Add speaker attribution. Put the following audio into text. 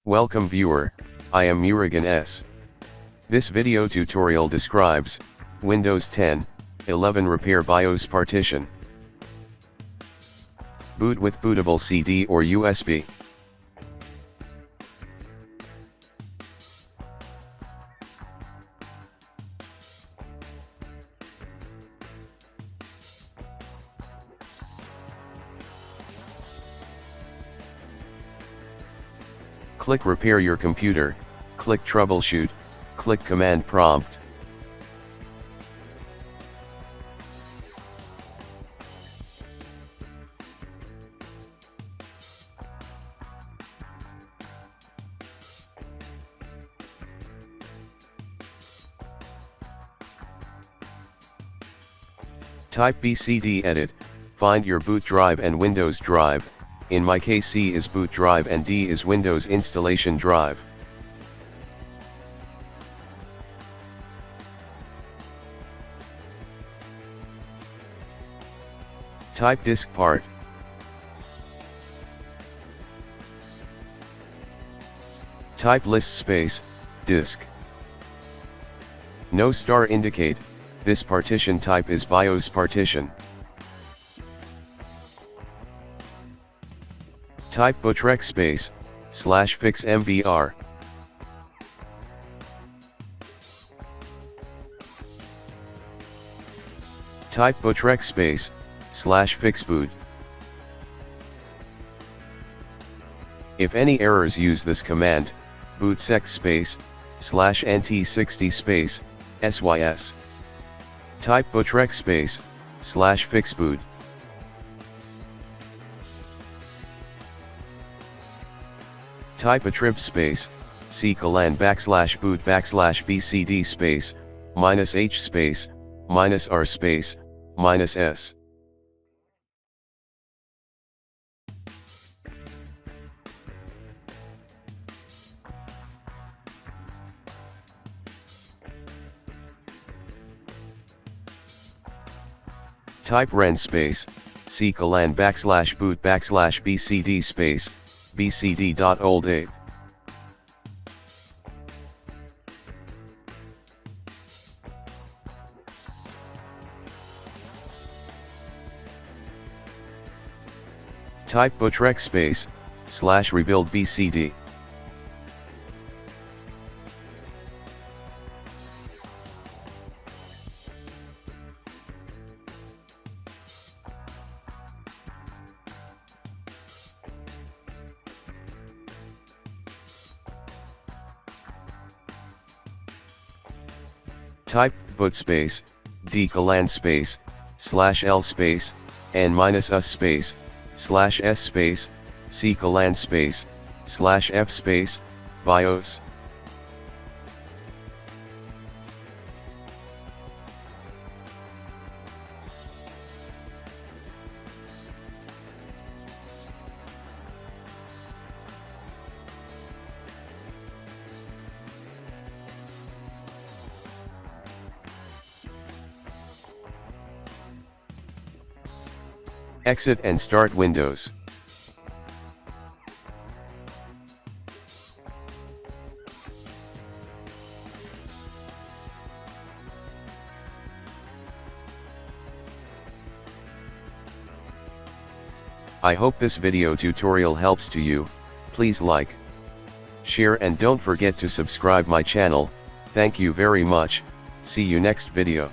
Speaker 1: Welcome viewer, I am Murugan S. This video tutorial describes Windows 10, 11 repair BIOS partition. Boot with bootable CD or USB. Click Repair your computer, click Troubleshoot, click Command Prompt. Type BCD edit, find your boot drive and Windows drive. In my case C is boot drive and D is Windows installation drive. Type disk part. Type list space, disk. No star indicate, this partition type is BIOS partition. Type bootrec space, /fix MBR. Type bootrec space, /fix boot. If any errors use this command, bootsec space, /nt60 space, sys. Type bootrec space, /fix boot. Type attrib space, /boot /bcd space, -h space, -r space, -s. Type ren space, /boot /bcd space, bcd.oldave. Type bootrec space, /rebuild bcd. Type boot space, /d space, /l space, n-us space, /s space, /c space, /f space, BIOS. Exit and start Windows. I hope this video tutorial helps to you. Please like, share and don't forget to subscribe my channel. Thank you very much. See you next video.